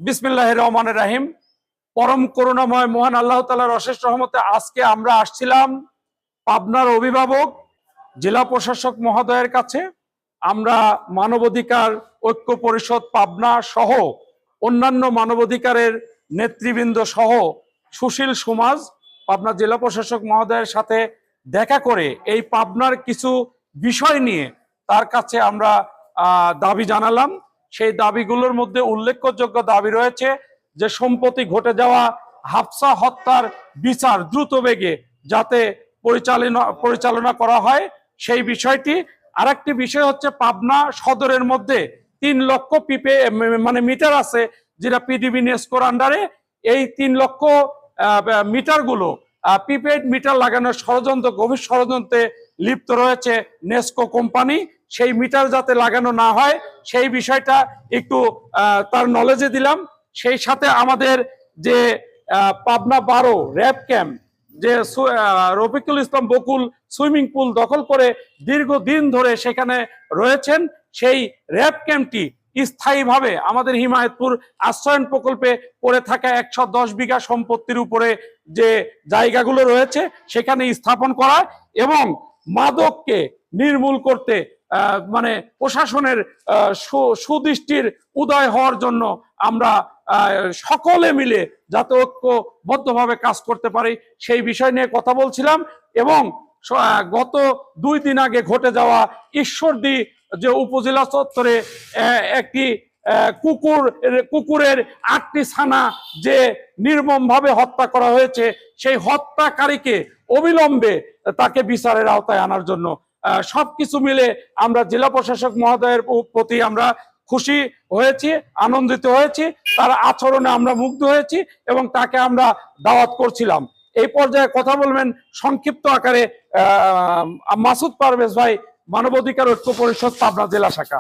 বিসমিল্লাহির রহমানির রহিম। পরম করুণাময় মহান আল্লাহ তাআলার অশেষ রহমতে আজকে আমরা আসছিলাম পাবনার অভিভাবক জেলা প্রশাসক মহোদয়ের কাছে। আমরা মানবাধিকার ঐক্য পরিষদ পাবনা সহ অন্যান্য মানবাধিকারের নেতৃবৃন্দ সহ সুশীল সমাজ পাবনা জেলা প্রশাসক মহোদয়ের সাথে দেখা করে এই পাবনার কিছু বিষয় নিয়ে তার কাছে আমরা দাবি জানালাম। সেই দাবিগুলোর মধ্যে উল্লেখযোগ্য দাবি রয়েছে যে সম্প্রতি ঘটে যাওয়া হাফসা হত্যার বিচার দ্রুত বেগে যাতে পরিচালনা করা হয় সেই বিষয়টি। আরেকটি বিষয় হচ্ছে পাবনা সদরের মধ্যে 3 লক্ষ মিটার আছে যেটা পিডিবি নেস্কোর আন্ডারে। এই 3 লক্ষ মিটারগুলো প্রিপেড মিটার লাগানোর গভীর ষড়যন্ত্রে লিপ্ত রয়েছে নেস্কো কোম্পানি। সেই মিটার যাতে লাগানো না হয় সেই বিষয়টা একটু তার নলেজে দিলাম। সেই সাথে আমাদের যে পাবনা 12 র্যাব ক্যাম্প যে রফিকুল ইসলাম বকুল সুইমিং পুল দখল করে দীর্ঘদিন ধরে সেখানে রয়েছেন, সেই র্যাব ক্যাম্পটি স্থায়ীভাবে আমাদের হিমায়তপুর আশ্রয়ন প্রকল্পে পড়ে থাকা 110 বিঘা সম্পত্তির উপরে যে জায়গাগুলো রয়েছে সেখানে স্থাপন করা এবং মাদককে নির্মূল করতে প্রশাসনের সুদৃষ্টির উদয় হওয়ার জন্য আমরা সকলে মিলে যাতে ঐক্যবদ্ধভাবে কাজ করতে পারি সেই বিষয় নিয়ে কথা বলছিলাম। এবং গত 2 দিন আগে ঘটে যাওয়া ঈশ্বরদী যে উপজেলা চত্বরে একটি কুকুরের 8টি ছানা যে নির্মমভাবে হত্যা করা হয়েছে সেই হত্যাকারীকে অবিলম্বে তাকে বিচারের আওতায় আনার জন্য সবকিছু মিলে আমরা জেলা প্রশাসক মহোদয়ের প্রতি আমরা খুশি হয়েছি, আনন্দিত হয়েছি, তার আচরণে আমরা মুগ্ধ হয়েছি এবং তাকে আমরা দাওয়াত করছিলাম। এই পর্যায়ে কথা বলবেন সংক্ষিপ্ত আকারে মাসুদ পারভেজ ভাই, মানবাধিকার ঐক্য পরিষদ পাবনা জেলা শাখা।